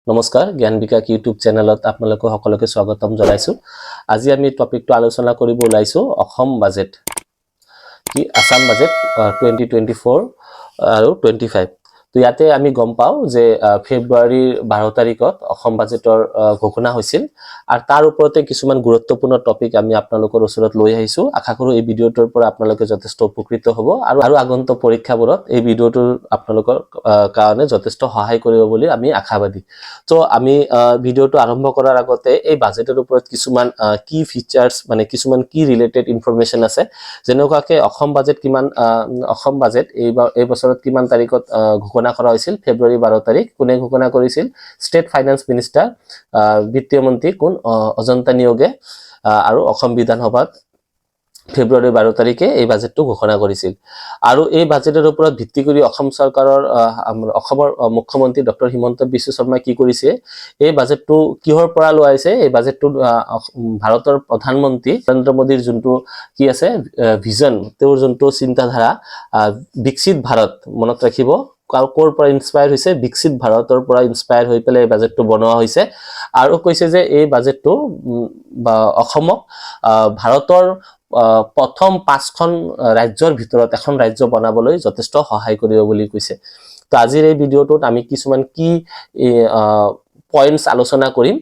নমস্কাৰ জ্ঞান বিকাশ ইউটিউব চেনেলত আপোনালোকক সকলোকে স্বাগতম জনাইছো। আজি আমি টপিকটো আলোচনা কৰিব ওলাইছো অসম বাজেট কি আসাম বাজেট 2024 আৰু 25। তো ইয়াতে আমি গম পাও যে ফেব্ৰুৱাৰীৰ 12 তাৰিখত অসম বাজেটৰ ঘোষণা হৈছিল আৰু তাৰ ওপৰতে কিছুমান গুৰুত্বপূৰ্ণ টপিক আমি আপোনালোকৰ ওচৰত লৈ আহিছো। আশা কৰো এই ভিডিওটোৰ পৰা আপোনালোকে যথেষ্ট উপকৃত হ'ব আৰু আগন্তুক পৰীক্ষাবোৰত এই ভিডিওটো আপোনালোকৰ কাৰণে যথেষ্ট সহায় কৰিব বুলি আমি আশাবাদী। তো আমি ভিডিওটো আৰম্ভ কৰাৰ আগতে এই বাজেটৰ ওপৰত কিছুমান কি ফিচাৰ্স মানে কিছুমান কি ৰিলেটেড ইনফৰমেশন আছে, যেনেকুৱাকে অসম বাজেট এই বছৰত কিমান তাৰিখত ঘোষণা কৰা হৈছিল। ফেব্ৰুৱাৰী 12 তাৰিখ। কোনে ঘোষণা কৰিছিল? ষ্টেট ফাইনেন্স মিনিষ্টাৰ বিত্তীয় মন্ত্ৰী কোন অজন্তা নিয়োগে আৰু অসম বিধানসভাত ফেব্ৰুৱাৰী 12 তাৰিখে এই বাজেটটো ঘোষণা কৰিছিল। আৰু এই বাজেটৰ ওপৰত ভিত্তি কৰি অসম চৰকাৰৰ অসমৰ মুখ্যমন্ত্ৰী ডক্টৰ হিমন্ত বিশ্ব শৰ্মাই কি কৰিছে, এই বাজেটটো কিহৰ পৰা লোৱা হৈছে? এই বাজেটটো ভাৰতৰ প্ৰধানমন্ত্ৰী নৰেন্দ্ৰ মোদীৰ যোনটো কি আছে ভিজন, তেওঁৰ যোনটো চিন্তাধাৰা বিকশিত ভাৰত, মনত ৰাখিব কৰ পৰা ইনস্পায়াৰ হৈছে? বিকশিত ভাৰতৰ পৰা ইনস্পায়াৰ হৈ পেলাই এই বাজেটটো বনোৱা হৈছে। আৰু কৈছে যে এই বাজেটটো অসমক ভাৰতৰ প্ৰথম 5খন ৰাজ্যৰ ভিতৰত এখন ৰাজ্য বনাবলৈ যথেষ্ট সহায় কৰিব বুলি কৈছে। তো আজিৰ এই ভিডিওটোত আমি কিছুমান কি পইণ্টস আলোচনা কৰিম।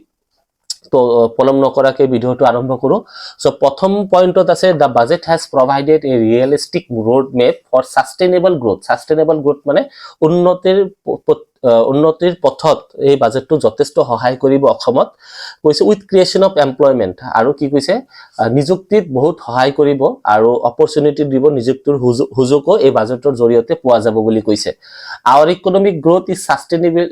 তো পলম নকৰাকে ভিডিওটো আৰম্ভ কৰো। সো প্ৰথম পইণ্টত আছে the budget has provided a realistic road map for sustainable growth. Sustainable growth মানে উন্নতিৰ পথত এই বাজেটটো যথেষ্ট সহায় কৰিব অসমত। কৈছে উইথ ক্ৰিয়েশ্যন অফ এমপ্লয়মেন্ট, আৰু কি কৈছে নিযুক্তিত বহুত সহায় কৰিব আৰু অপৰচুনিটি দিব, নিযুক্তিৰ সুযোগো এই বাজেটৰ জৰিয়তে পোৱা যাব বুলি কৈছে। Our economic growth is sustainable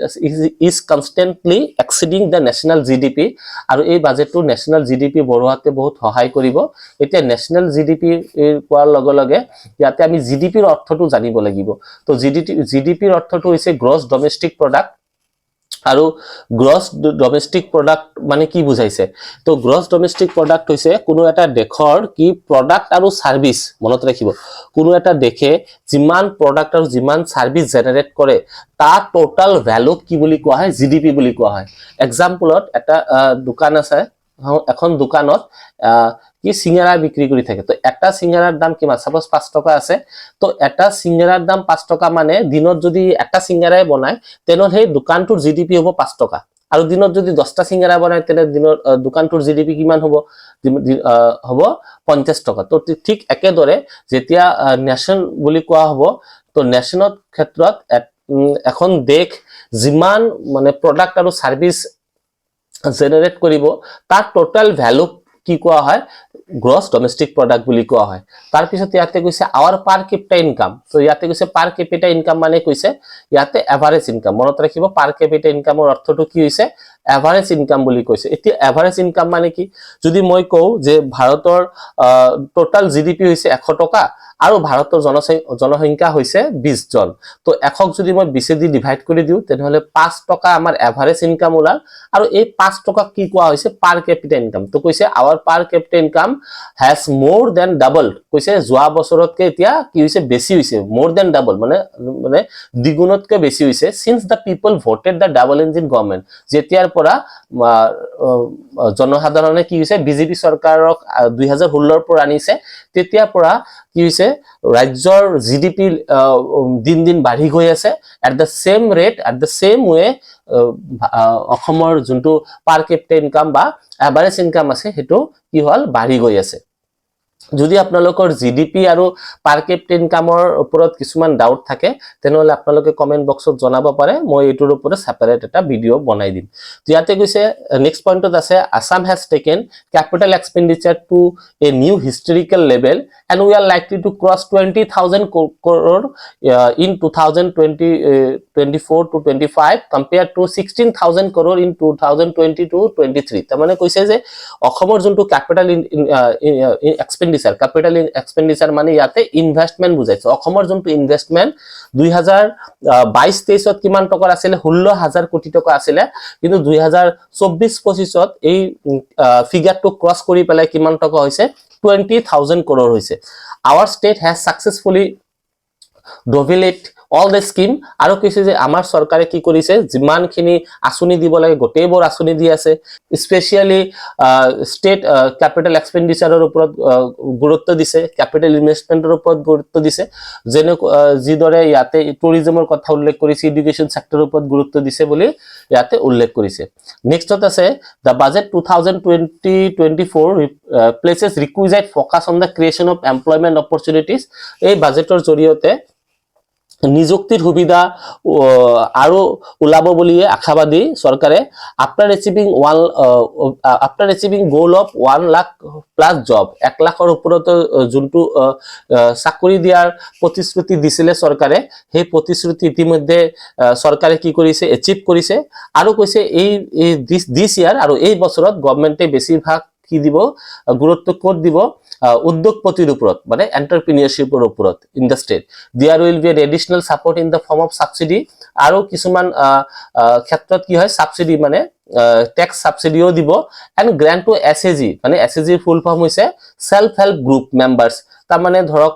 is constantly exceeding the national GDP, আৰু এই বাজেটটো নেশ্যনেল জিডিপি বঢ়োৱাতে বহুত সহায় কৰিব। এতিয়া নেশ্যনেল জিডিপি কোৱাৰ লগে লগে ইয়াতে আমি জিডিপিৰ অৰ্থটো জানিব লাগিব। তো জিডিপিৰ অৰ্থটো হৈছে গ্ৰছ ডমেষ্টিক প্ৰডাক্ট। আৰু গ্ৰছ ডমেষ্টিক প্ৰডাক্ট মানে কি বুঝাইছে? তো গ্ৰছ ডমেষ্টিক প্ৰডাক্ট হৈছে কোনো এটা দেশৰ কি প্ৰডাক্ট আৰু সাৰ্ভিস, মনত ৰাখিব কোনো এটা দেশে যিমান প্ৰডাক্ট আৰু যিমান সাৰ্ভিস জেনাৰেট কৰে তাৰ টোটাল ভ্যালু কি বুলি কোৱা হয়? জিডিপি বুলি কোৱা হয়। এক্সাম্পলত এটা দোকান আছে, এখন দোকানত কি সিঙ্গাৰা বিক্ৰী কৰি থাকে। তো এটা সিঙ্গাৰাৰ দাম কিমান? সাপোজ 5 টকা আছে। তো এটা সিঙ্গাৰাৰ দাম 5 টকা মানে দিনত যদি এটা সিঙ্গাৰাই বনায় তেনে সেই দোকানটোৰ জিডিপি হ'ব 5 টকা। আৰু দিনত যদি 10টা সিঙ্গাৰা বনায় তেনে দিনৰ দোকানটোৰ জিডিপি কিমান হ'ব? হ'ব 50 টকা। তো ঠিক একেদৰে যেতিয়া নেশ্যন বুলি কোৱা হ'ব, তো নেশ্যনৰ ক্ষেত্ৰত এখন দেশ যিমান মানে প্ৰডাক্ট আৰু সাৰ্ভিস জেনাৰেট কৰিব তাৰ টোটাল ভ্যালু কি কোৱা হয়? গ্ৰছ ডমেষ্টিক প্ৰডাক্ট বুলি কোৱা হয়। তাৰ পিছত ইয়াতে কৈছে আৱাৰ পাৰ কেপিটা ইনকাম। তো ইয়াতে কৈছে পাৰ কেপিটা ইনকাম মানে কৈছে ইয়াতে এভাৰেজ ইনকাম, মনত ৰাখিব পাৰ কেপিটা ইনকামৰ অৰ্থটো কি হৈছে? এভাৰেজ ইনকাম বুলি কৈছে। এতিয়া এভাৰেজ ইনকাম মানে কি? যদি মই কওঁ যে ভাৰতৰ টোটাল জিডিপি হৈছে 100 টকা আৰু ভাৰতৰ জনসংখ্যা হৈছে 20 জন, তো 100ক যদি মই 20 দি ডিভাইড কৰি দিওঁ তেনেহলে 5 টকা আমাৰ এভাৰেজ ইনকাম ওলাল। আৰু এই 5 টকা কি কোৱা হৈছে? Per capita income. তো কৈছে our per capita income has more than double. কৈছে যোৱা বছৰতকে এতিয়া কি হৈছে? বেছি হৈছে। মোৰ দেন ডাবল মানে দ্বিগুণতকৈ বেছি হৈছে। Since the people voted the double engine government, যেতিয়াৰ পৰা জনসাধাৰণে কি হৈছে বিজেপি চৰকাৰক 2016ৰ পৰা আনিছে, তেতিয়াৰ পৰা কি হৈছে ৰাজ্যৰ জিডিপি দিন দিন বাঢ়ি গৈ আছে। At the same rate, at the same way অসমৰ যোনটো পাৰ কেপিটা ইনকাম বা এভাৰেজ ইনকাম আছে সেইটো কি হল? বাঢ়ি গৈ আছে। যদি আপোনালোকৰ জিডিপি আৰু পাৰ কেপিটা ইনকামৰ ওপৰত কিছুমান ডাউট থাকে তেনেহলে আপোনালোকে কমেন্ট বক্সত জনাব পাৰে, মই এইটোৰ ওপৰত সেপাৰেট এটা ভিডিও বনাই দিম। ইয়াতে কৈছে নেক্সট পইণ্টত আছে Assam has taken capital expenditure to a new historical level and we are likely to cross 20,000 crore in 2024 to 25 compared to 16,000 crore in 2022-23। তাৰ মানে কৈছে যে অসমৰ যোনটো ক্যাপিটাল ক্যাপিটাল এক্সপেন্ডিচাৰ মানে ইয়াতে ইনভেষ্টমেন্ট বুজাইছে। অসমৰ যোনটো ইনভেষ্টমেন্ট 2022-23ত কিমান টকাৰ আছিল? 16,000 কোটি টকা আছিল, কিন্তু 2024-25ত এই ফিগাৰটো ক্ৰছ কৰি পেলাই কিমান টকা হৈছে? 20,000 crore হৈছে। Our state has successfully dovetailed all the scheme আৰু কৈছে যে আমাৰ চৰকাৰে কি কৰিছে যিমানখিনি আঁচনি দিব লাগে গোটেইবোৰ আঁচনি দি আছে স্পেচিয়েলি ষ্টেট ক্যাপিটেল এক্সপেণ্ডিচাৰৰ ওপৰত গুৰুত্ব দিছে ক্যাপিটেল ইনভেষ্টমেণ্টৰ ওপৰত গুৰুত্ব দিছে যেনে যিদৰে ইয়াতে টুৰিজমৰ কথা উল্লেখ কৰিছে এডুকেশ্যন সেক্টৰৰ ওপৰত গুৰুত্ব দিছে বুলি ইয়াতে উল্লেখ কৰিছে নেক্সটত আছে the budget 2020-24 places requisite focus on the creation of employment opportunities এই বাজেটৰ জৰিয়তে নিযুক্তিৰ সুবিধা আৰু উলাব বুলি আশাবাদী সৰকাৰে after achieving goal of 1 lakh plus job 1 লাখৰ ওপৰত যোনটো চাকৰি দিয়াৰ প্ৰতিশ্ৰুতি দিছিলে সৰকাৰে সেই প্ৰতিশ্ৰুতি ইতিমধ্যে সৰকাৰে কি কৰিছে এচিভ কৰিছে আৰু কৈছে এই দিস ইয়াৰ আৰু এই বছৰত গভৰ্নমেন্টে বেছিভাগ কি দিব গুৰুত্ব ক'ত দিব উদ্যোগপতিৰ ওপৰত মানে এন্টাৰপ্ৰিনিয়ৰশিপৰ ওপৰত in the state there will be an additional support in the form of subsidy আৰু কিছুমান ক্ষেত্ৰত কি হয় সাবসিডি মানে ট্যাক্স সাবসিডিও দিব এন্ড গ্ৰান্ট টু এসএজি মানে এসএজিৰ ফুল ফৰ্ম হৈছে সেলফ হেল্প গ্ৰুপ মেম্বাৰ্স তাৰ মানে ধৰক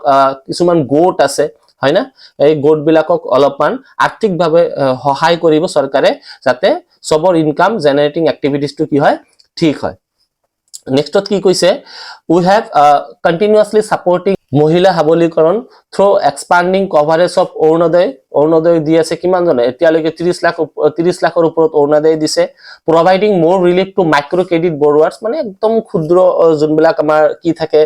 কিছুমান গোট আছে হয় না এই গোট বিলাকক অলপমান আৰ্থিকভাৱে সহায় কৰিব চৰকাৰে যাতে সবৰ ইনকাম জেনাৰেটিং এক্টিভিটিজটো কি হয় ঠিক হয় নেক্সটত কি কৈছে we have continuously supporting মহিলা সবলীকৰণ through expanding coverage of Orunodoi দি আছে কিমান জনে এতিয়ালৈকে 30 লাখৰ ওপৰত অৰুণোদয় দিছে providing more relief to micro credit borrowers মানে একদম ক্ষুদ্ৰ যোনবিলাক আমাৰ কি থাকে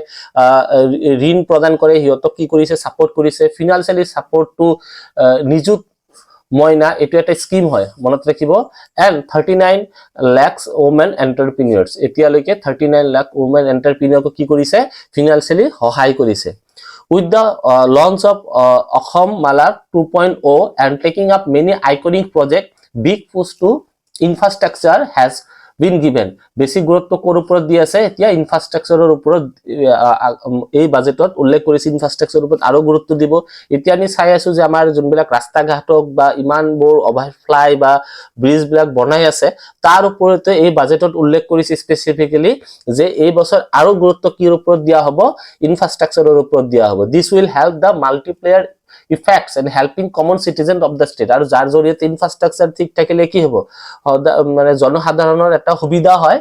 ঋণ প্ৰদান কৰে হিয়তক কি কৰিছে সাপোৰ্ট কৰিছে ফিনান্সিয়ালি সাপোৰ্ট টু নিযুত মইনা এটো এটা স্কিম হয় মনত ৰাখিব and 39 lakhs women entrepreneurs এতিয়ালৈকে 39 লাখ women entrepreneur কি কৰিছে ফিনান্সিয়ালি সহায় কৰিছে with the launch of Assam Mala 2.0 and taking up many iconic projects big push to infrastructure has been given বেছি গুৰুত্ব কোৰ ওপৰত দি আছে এতিয়া ইনফ্ৰাষ্ট্ৰাকচাৰৰ ওপৰত এই বাজেটত উল্লেখ কৰিছে ইনফ্ৰাষ্ট্ৰাকচাৰৰ ওপৰত আৰু গুৰুত্ব দিব এতিয়া আমি চাই আছো যে আমাৰ যোনবিলাক ৰাস্তা ঘাটক বা ইমানবোৰ অভাৰফ্লাই বা ব্ৰিজ বিলাক বনাই আছে তাৰ ওপৰতে এই বাজেটত উল্লেখ কৰিছে স্পেসিফিক্যালি যে এই বছৰ আৰু গুৰুত্ব কিৰ ওপৰত দিয়া হ'ব ইনফ্ৰাষ্ট্ৰাকচাৰৰ ওপৰত দিয়া হ'ব this will help the multiplier effects and helping common citizens of the state আৰু যাৰ জৰিয়তে ইনফ্ৰাষ্ট্ৰাকচাৰ ঠিক থাকিলে কি হ'ব মানে জনসাধাৰণৰ এটা সুবিধা হয়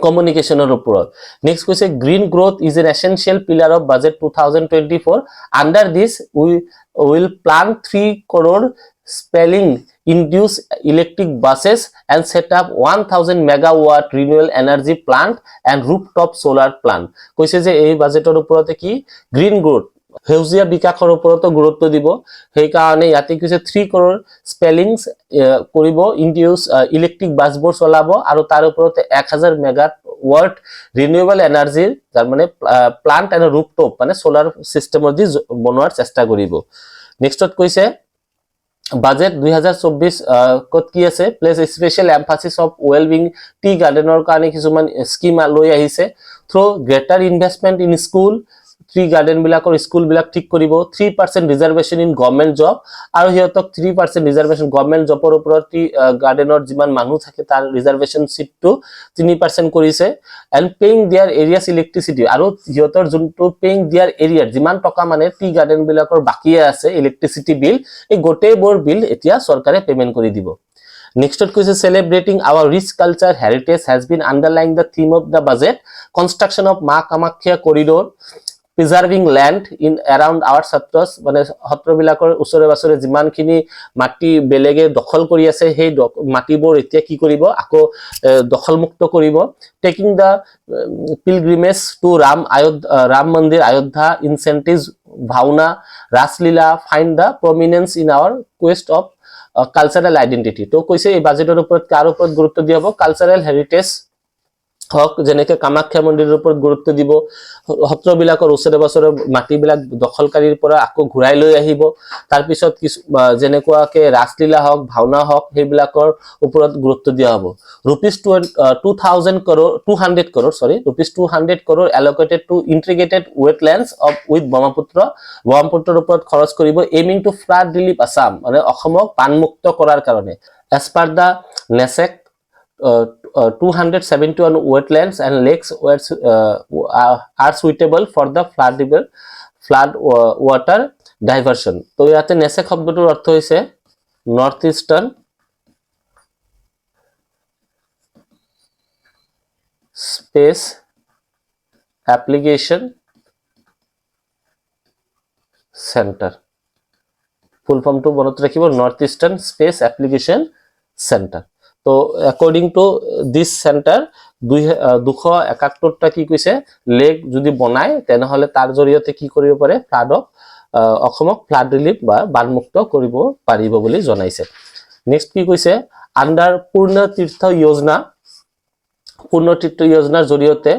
communicationৰ ওপৰত next কৈছে green growth is an essential pillar of budget 2024 under this we will plan 3 crore spelling induce electric buses and set up 1000 megawatt renewable energy plant and rooftop solar plant কৈছে যে এই বাজেটৰ ওপৰতে কি green growth হেউজিয়া বিকাশৰ ওপৰত গুৰুত্ব দিব সেই কাৰণে ইয়াতে কিছু 3 crore স্পেলিংস কৰিব ইনডিউস ইলেক্ট্ৰিক বাসবোৰ চলাব আৰু তাৰ ওপৰত 1000 মেগাৱাট ৰিনিউৱেবল এনাৰ্জি যাৰ মানে প্লান্ট এণ্ড ৰুফটপ মানে সোলাৰ সিস্টেমৰ দি বনোৱাৰ চেষ্টা কৰিব নেক্সটত কৈছে বাজেট 2024 কত কি আছে place special emphasis of wellbeing tea গাৰ্ডেনৰ কাৰণে কিছুমান স্কিম লৈ আহিছে through greater investment in school tea garden বিলাকৰ স্কুল বিলাক ঠিক কৰিব 3% ৰিজাৰ্ভেশন ইন গভৰ্নমেন্ট জব আৰু হিয়তক 3% ৰিজাৰ্ভেশন গভৰ্নমেন্ট জবৰ ওপৰত টি গাৰ্ডেনৰ যিমান মানুহ থাকে তাৰ ৰিজাৰ্ভেশন সিটটো 3% কৰিছে এন্ড পেইং देयर এৰিয়াস ইলেক্ট্ৰিসিটি আৰু হিয়তৰ যোনটো পেইং देयर এৰিয়া যিমান টকা মানে টি গাৰ্ডেন বিলাকৰ বাকি আছে ইলেক্ট্ৰিসিটি বিল এই গোটেইবোৰ বিল এতিয়া চৰকাৰে পেমেন্ট কৰি দিব Next question celebrating our rich culture heritage has been underlying the theme of the budget construction of Ma Kamakhya corridor preserving land in around our satras মানে সত্ৰবিলাকৰ ওচৰে বাছৰে যিমানখিনি মাটি বেলেগে দখল কৰি আছে সেই মাটিবোৰ এতিয়া কি কৰিব আকৌ দখলমুক্ত কৰিব taking the pilgrimage to ram mandir ayodhya incentives bhavna raslila find the prominence in our quest of cultural identity তো কৈছে এই বাজেটৰ ওপৰত কাৰ ওপৰত গুৰুত্ব দিয়া হ'ব কালচাৰেল হেৰিটেজ হক যেনেকে কামাখ্যা মন্দিৰৰ ওপৰত গুৰুত্ব দিব সত্ৰবিলাকৰ ওচৰে বছৰে মাটিবিলাক দখলকাৰীৰ পৰা আকৌ ঘূৰাই লৈ আহিব তাৰ পিছত যেনেকুৱাকে ৰাসলীলা হক ভাওনা হক সেইবিলাকৰ ওপৰত গুৰুত্ব দিয়া হ'ব rupees 200 crore allocated to integrated wetlands of with ব্ৰহ্মপুত্ৰৰ ওপৰত খৰচ কৰিব aiming to flood relief Assam মানে অসমক পানমুক্ত কৰাৰ কাৰণে as per the NESEC 271 wetlands and lakes are suitable for the flood water ডাইভাৰশন তো ইয়াতে নেচেক শব্দটোৰ অৰ্থ হৈছে north eastern space application centre full ফৰ্মটো মনত ৰাখিব north eastern space application centre তো অ্যাকৰ্ডিং টু দিস সেন্টাৰ 271টা কি কৈছে লেক যদি বনায় তেনেহলে তাৰ জৰিয়তে কি কৰিব পাৰে ফ্লাডক অসমক ফ্লাড ৰিলিফ বা বানমুক্ত কৰিব পাৰিব বুলি জনাইছে নেক্সট কি কৈছে আন্ডাৰ পূৰ্ণ তীৰ্থ যোজনাৰ জৰিয়তে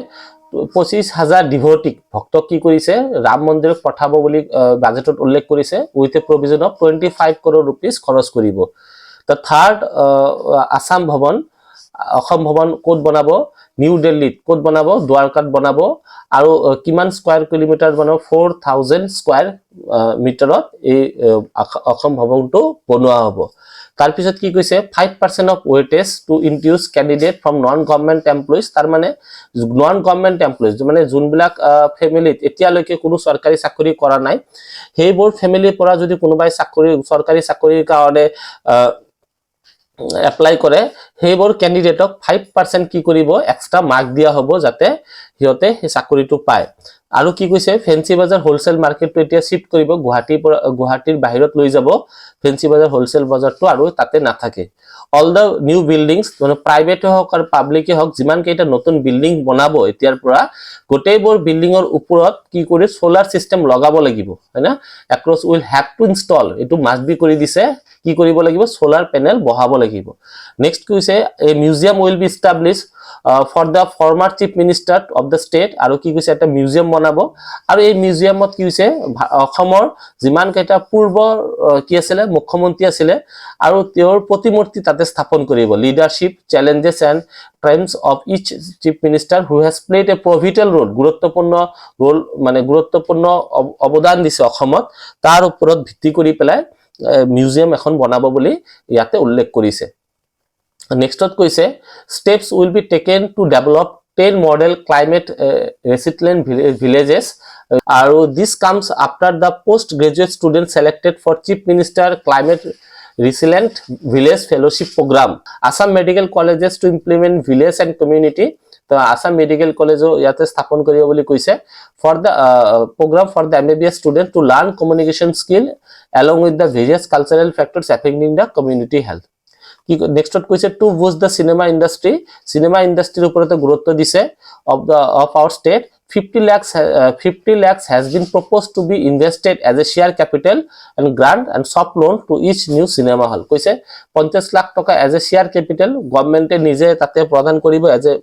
25,000 ডিভোটিক ভক্তক কি কৰিছে ৰাম মন্দিৰত পঠাব বুলি বাজেটত উল্লেখ কৰিছে with a provision of 25 crore rupees খৰচ কৰিব The third Assam Bhavan, Asom Bhavan কোড বনাব নিউ দিল্লীত কোড বনাব দ্বাৰকাত বনাব আৰু কিমান স্কয়াৰ কিলোমিটাৰ বনাব 4000 স্কয়াৰ মিটাৰত এই অসম ভৱনটো বনোৱা হ'ব তাৰ পিছত কি কৈছে 5% of weightage to induce candidate from non government employees তাৰ মানে নন গভৰ্নমেন্ট এমপ্লয়িজ মানে যোনবিলাক ফ্যামিলিত এতিয়ালৈকে কোনো সৰকাৰি চাকৰি কৰা নাই হেইবোৰ ফ্যামিলিৰ পৰা যদি কোনোবাই সৰকাৰি চাকৰিৰ কাৰণে এপ্লাই কৰে হেইবোৰ ক্যান্ডিডেটক 5% কি কৰিব এক্সট্ৰা মাৰ্ক দিয়া হ'ব যাতে হিয়তে হে চাকৰিটো পায় আৰু কি কৈছে ফেন্সি বাজাৰ হোলসেল মাৰ্কেটটো এতিয়া শিফট কৰিব গুৱাহাটীৰ বাহিৰত লৈ যাব ফেন্সি বাজাৰ হোলসেল বাজাৰটো আৰু তাতে নাথাকে অল দা নিউ বিল্ডিংস মানে প্ৰাইভেট হওক আৰু পাব্লিকে হওক যিমান কেইটা নতুন বিল্ডিং বনাব এতিয়াৰ পৰা গোটেইবোৰ বিল্ডিংৰ ওপৰত কি কৰি সোলাৰ সিস্টেম লগাব লাগিব হয়না across will have to install এটো মাস্ট বি কৰি দিছে কি কৰিব লাগিব সোলাৰ প্যানেল বহাব লাগিব নেক্সট কৈছে a museum will be establish for the former chief minister of the state আৰু কি কৈছে এটা মিউজিয়াম বনাব আৰু এই মিউজিয়ামত কি হৈছে অসমৰ যিমান কেইটা পূৰ্ব কি আছিল মুখ্যমন্ত্ৰী আছিল আৰু তেওঁৰ প্ৰতিমূৰ্তি তাতে স্থাপন কৰিব leadership challenges and triumphs of each chief minister who has played a pivotal role গুৰুত্বপূৰ্ণ ৰোল মানে গুৰুত্বপূৰ্ণ অৱদান দিছে অসমত তাৰ ওপৰত ভিত্তি কৰি পেলাই মিউজিয়াম এখন বনাব বুলি ইয়াতে উল্লেখ কৰিছে নেক্সটত কৈছে steps will be taken to develop 10 model climate resilient villages আৰু this comes after the postgraduate students selected for chief minister climate resilient village fellowship program Assam medical colleges to implement village and community তো Assam medical college ইয়াতে স্থাপন কৰিব বুলি কৈছে for the program for the MBBS student to learn communication skill along with the various cultural factors affecting the community health কি নেক্সটত কৈছে two boost the cinema ইন্ডাস্ট্ৰিৰ ওপৰতে গুৰুত্ব দিছে of our state 50 lakhs has been proposed to be invested as a share capital and grant and soft loan to each new cinema hall কৈছে 50 লাখ টকা as a share capital গভর্নমেন্টে নিজে তাতে প্ৰদান কৰিব as a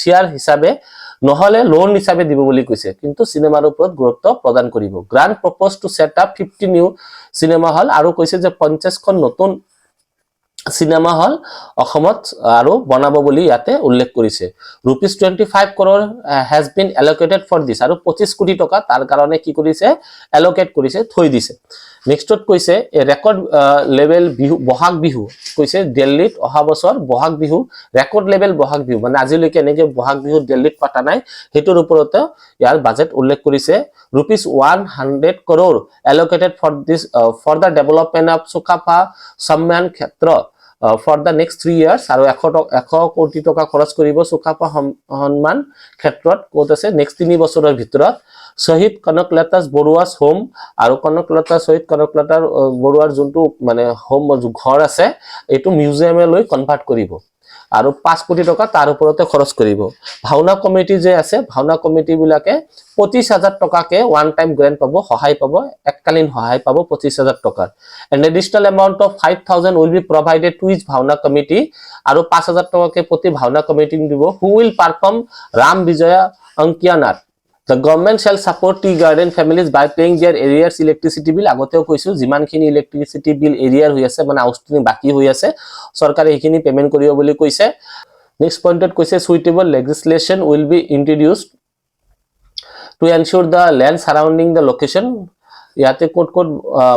share হিচাপে নহলে loan হিচাপে দিব বুলি কৈছে কিন্তু সিনেমাৰ ওপৰত গুৰুত্ব প্ৰদান কৰিব grant proposed to set up 50 new cinema hall আৰু কৈছে যে 50 খন নতুন cinema hall অসমত আৰু বনাব বুলি ইয়াতে উল্লেখ কৰিছে rupees 25 crore has been allocated for this আৰু 25 কোটি টকা তাৰ কাৰণে কি কৰিছে allocate কৰিছে থৈ দিছে নেক্সটত কৈছে ৰেকৰ্ড লেভেল বিহু বহাগ বিহু কৈছে দিল্লীত অহা বছৰ বহাগ বিহু ৰেকৰ্ড লেভেল বহাগ বিহু মানে আজিলৈকে এনেকে বহাগ বিহু দিল্লীত পাতা নাই হেতুৰ ওপৰতে ইয়াৰ বাজেট উল্লেখ কৰিছে rupees 100 crore allocated for this for the development of Sukapa Samman Khetra for the next 3 years আৰু 100 কোটি টকা খৰচ কৰিব সুকাপা সন্মান ক্ষেত্ৰত কোত আছে নেক্সট 3 বছৰৰ ভিতৰত শহীদ কনকলতা বৰুৱাস হোম আৰু শহীদ কনকলতা বৰুৱাৰ যোনটো মানে হোম ঘৰ আছে এটো মিউজিয়ামে লৈ কনভাৰ্ট কৰিব আৰু 5 কোটি টকা তাৰ ওপৰতে খৰচ কৰিব ভাওনা কমিটি যে আছে ভাওনা কমিটি বিলাকে 25000 টকাকে ওয়ান টাইম গ্ৰান্ট পাব সহায় পাব এককালীন সহায় পাব 25000 টকা and additional amount of 5000 will be provided to each Bhaona committee আৰু 5000 টকাকে প্ৰতি ভাওনা কমিটি দিব who will perform ram vijaya ankiyanat The government shall support tea garden families by paying their arrears electricity bill আগতেও কৈছো যিমানখিনি electricity bill এৰিয়াৰ হৈ আছে মানে আউটষ্টেণ্ডিং বাকি হৈ আছে সৰকাৰে এইখিনি পেমেন্ট কৰিব বুলি কৈছে নেক্সট পইণ্টত কৈছে suitable legislation will be introduced to ensure the land surrounding the location ইয়াতে কোট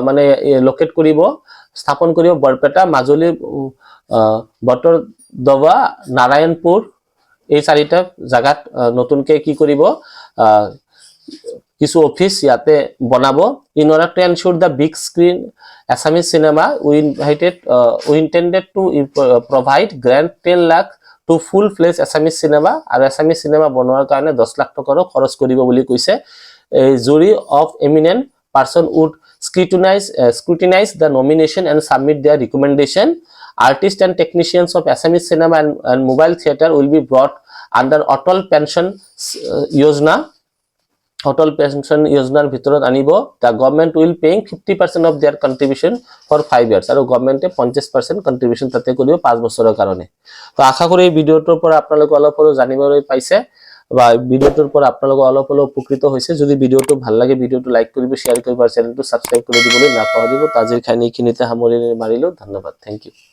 মানে লোকেট কৰিব স্থাপন কৰিব বৰপেটা মাজুলী বটৰ দবা নাৰায়ণপুৰ এই চাৰিটা জাগাত নতুনকে কি কৰিব কিছু অফিস ইয়াতে বনাব in order to ensure the big screen Assamese cinema we intended to provide grant 10 lakh to full fledged Assamese cinema আৰু Assamese cinema বনোৱাৰ কাৰণে 10 লাখ টকাৰো খৰচ কৰিব বুলি কৈছে a jury of eminent person would scrutinize the nomination and submit their recommendation artists and technicians of Assamese cinema and mobile theater will be brought under Atal Pension Yojana Atal Pension Yojanar ভিতৰত আনিব the government will paying 50% of their contribution for 5 years আৰু গভৰ্ণমেণ্টে 50% contribution তাতে কৰিব 5 বছৰৰ কাৰণে তো আশা কৰো এই ভিডিওটোৰ পৰা আপোনালোকে অলপ হলেও জানিবলৈ পাইছে বা ভিডিওটোৰ পৰা আপোনালোকে অলপ হলেও উপকৃত হৈছে যদি ভিডিওটো ভাল লাগে ভিডিওটো লাইক কৰিব শেয়াৰ কৰিব আৰু চেনেলটো সাবস্ক্ৰাইব কৰি দিবলৈ নাপাহৰিব আজিৰ খানি খিনিতে সামৰি মাৰিলো ধন্যবাদ থ্যাংক ইউ